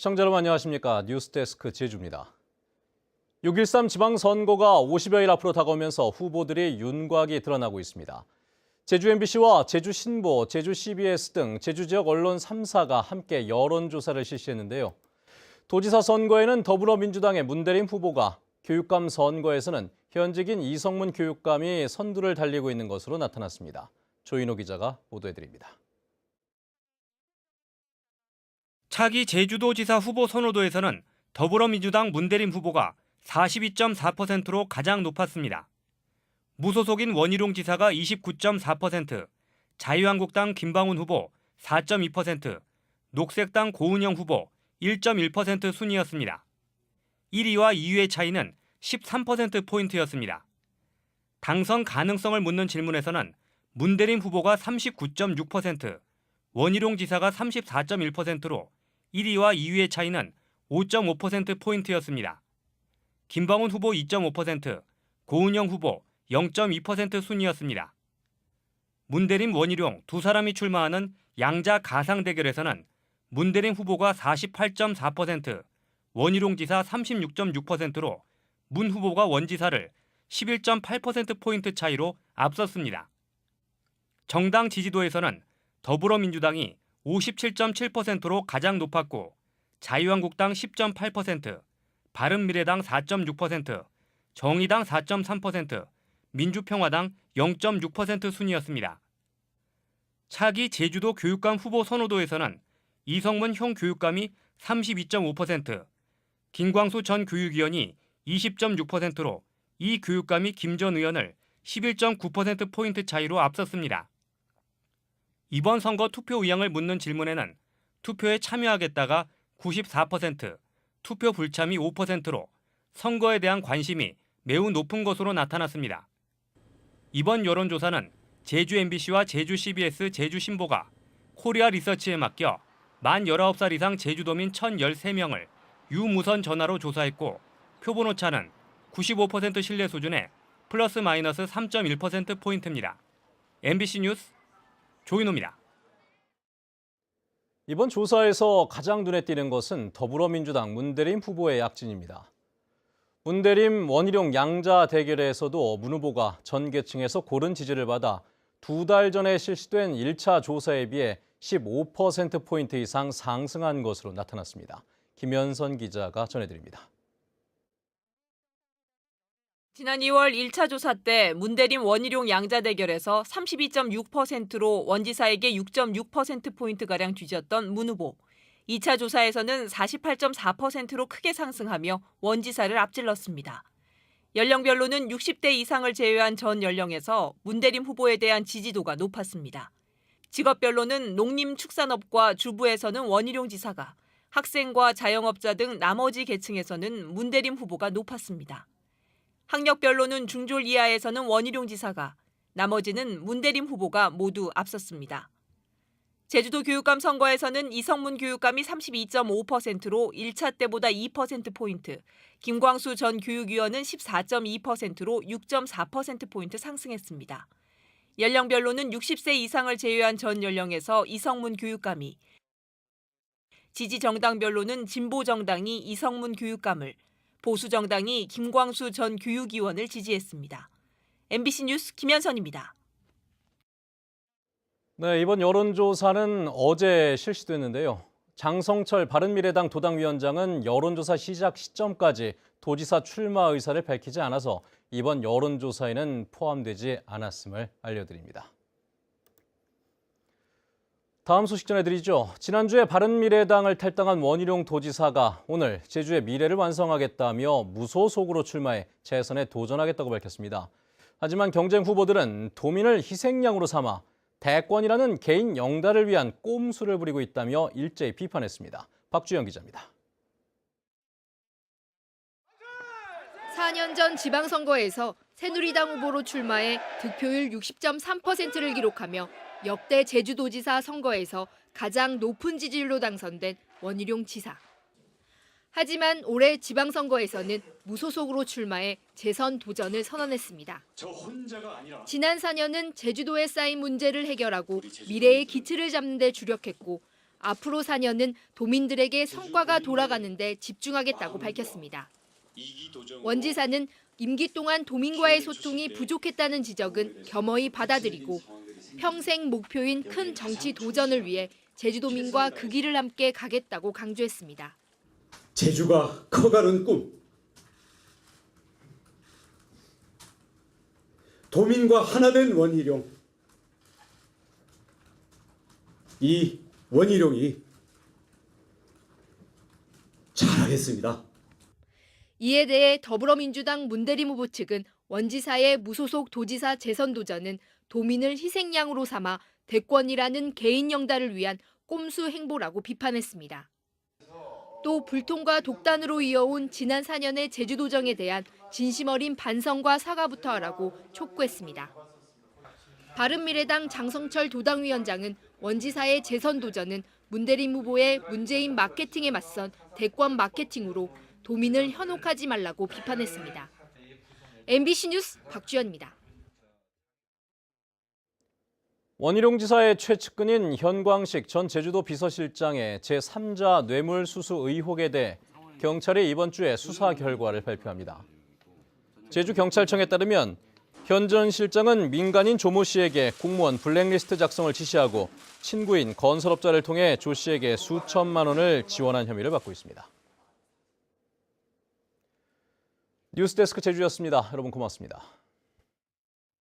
시청자 여러분 안녕하십니까. 뉴스데스크 제주입니다. 6.13 지방선거가 50여일 앞으로 다가오면서 후보들의 윤곽이 드러나고 있습니다. 제주 MBC와 제주 신보, 제주 CBS 등 제주 지역 언론 3사가 함께 여론조사를 실시했는데요. 도지사 선거에는 더불어민주당의 문대림 후보가, 교육감 선거에서는 현직인 이성문 교육감이 선두를 달리고 있는 것으로 나타났습니다. 조인호 기자가 보도해드립니다. 차기 제주도지사 후보 선호도에서는 더불어민주당 문대림 후보가 42.4%로 가장 높았습니다. 무소속인 원희룡 지사가 29.4%, 자유한국당 김방훈 후보 4.2%, 녹색당 고은영 후보 1.1% 순이었습니다. 1위와 2위의 차이는 13%포인트였습니다. 당선 가능성을 묻는 질문에서는 문대림 후보가 39.6%, 원희룡 지사가 34.1%로 1위와 2위의 차이는 5.5%포인트였습니다. 김방훈 후보 2.5%, 고은영 후보 0.2% 순이었습니다. 문대림, 원희룡 두 사람이 출마하는 양자 가상 대결에서는 문대림 후보가 48.4%, 원희룡 지사 36.6%로 문 후보가 원 지사를 11.8%포인트 차이로 앞섰습니다. 정당 지지도에서는 더불어민주당이 57.7%로 가장 높았고 자유한국당 10.8%, 바른미래당 4.6%, 정의당 4.3%, 민주평화당 0.6% 순이었습니다. 차기 제주도 교육감 후보 선호도에서는 이성문 형 교육감이 32.5%, 김광수 전 교육위원이 20.6%로 이 교육감이 김 전 의원을 11.9%포인트 차이로 앞섰습니다. 이번 선거 투표 의향을 묻는 질문에는 투표에 참여하겠다가 94%, 투표 불참이 5%로 선거에 대한 관심이 매우 높은 것으로 나타났습니다. 이번 여론조사는 제주 MBC와 제주 CBS, 제주 신보가 코리아 리서치에 맡겨 만 19살 이상 제주도민 1,013명을 유무선 전화로 조사했고 표본 오차는 95% 신뢰 수준의 플러스 마이너스 3.1%포인트입니다. MBC 뉴스 조인호입니다. 이번 조사에서 가장 눈에 띄는 것은 더불어민주당 문대림 후보의 약진입니다. 문대림, 원희룡 양자 대결에서도 문 후보가 전 계층에서 고른 지지를 받아 2달 전에 실시된 1차 조사에 비해 15%포인트 이상 상승한 것으로 나타났습니다. 김현선 기자가 전해드립니다. 지난 2월 1차 조사 때 문대림 원희룡 양자 대결에서 32.6%로 원지사에게 6.6%포인트가량 뒤졌던 문 후보. 2차 조사에서는 48.4%로 크게 상승하며 원지사를 앞질렀습니다. 연령별로는 60대 이상을 제외한 전 연령에서 문대림 후보에 대한 지지도가 높았습니다. 직업별로는 농림축산업과 주부에서는 원희룡 지사가, 학생과 자영업자 등 나머지 계층에서는 문대림 후보가 높았습니다. 학력별로는 중졸 이하에서는 원희룡 지사가, 나머지는 문대림 후보가 모두 앞섰습니다. 제주도 교육감 선거에서는 이성문 교육감이 32.5%로 1차 때보다 2%포인트, 김광수 전 교육위원은 14.2%로 6.4%포인트 상승했습니다. 연령별로는 60세 이상을 제외한 전 연령에서 이성문 교육감이, 지지 정당별로는 진보 정당이 이성문 교육감을, 보수 정당이 김광수 전 교육위원을 지지했습니다. MBC 뉴스 김현선입니다. 네, 이번 여론조사는 어제 실시됐는데요. 장성철 바른미래당 도당위원장은 여론조사 시작 시점까지 도지사 출마 의사를 밝히지 않아서 이번 여론조사에는 포함되지 않았음을 알려드립니다. 다음 소식 전해드리죠. 지난주에 바른미래당을 탈당한 원희룡 도지사가 오늘 제주의 미래를 완성하겠다며 무소속으로 출마해 재선에 도전하겠다고 밝혔습니다. 하지만 경쟁 후보들은 도민을 희생양으로 삼아 대권이라는 개인 영달을 위한 꼼수를 부리고 있다며 일제히 비판했습니다. 박주영 기자입니다. 4년 전 지방선거에서 새누리당 후보로 출마해 득표율 60.3%를 기록하며 역대 제주도지사 선거에서 가장 높은 지지율로 당선된 원희룡 지사. 하지만 올해 지방선거에서는 무소속으로 출마해 재선 도전을 선언했습니다. 지난 4년은 제주도에 쌓인 문제를 해결하고 미래의 기틀을 잡는 데 주력했고 앞으로 4년은 도민들에게 성과가 돌아가는 데 집중하겠다고 밝혔습니다. 원 지사는 임기 동안 도민과의 소통이 부족했다는 지적은 겸허히 받아들이고 평생 목표인 큰 정치 도전을 위해 제주도민과 그 길을 함께 가겠다고 강조했습니다. 제주가 커가는 꿈. 도민과 하나 된 원희룡. 이 원희룡이 잘하겠습니다. 이에 대해 더불어민주당 문대림 후보 측은 원 지사의 무소속 도지사 재선 도전은 도민을 희생양으로 삼아 대권이라는 개인 영달을 위한 꼼수 행보라고 비판했습니다. 또 불통과 독단으로 이어온 지난 4년의 제주도정에 대한 진심 어린 반성과 사과부터 하라고 촉구했습니다. 바른미래당 장성철 도당위원장은 원 지사의 재선 도전은 문대림 후보의 문재인 마케팅에 맞선 대권 마케팅으로 도민을 현혹하지 말라고 비판했습니다. MBC 뉴스 박주연입니다. 원희룡 지사의 최측근인 현광식 전 제주도 비서실장의 제3자 뇌물수수 의혹에 대해 경찰이 이번 주에 수사 결과를 발표합니다. 제주경찰청에 따르면 현 전 실장은 민간인 조모 씨에게 공무원 블랙리스트 작성을 지시하고 친구인 건설업자를 통해 조 씨에게 수천만 원을 지원한 혐의를 받고 있습니다. 뉴스데스크 제주였습니다. 여러분 고맙습니다.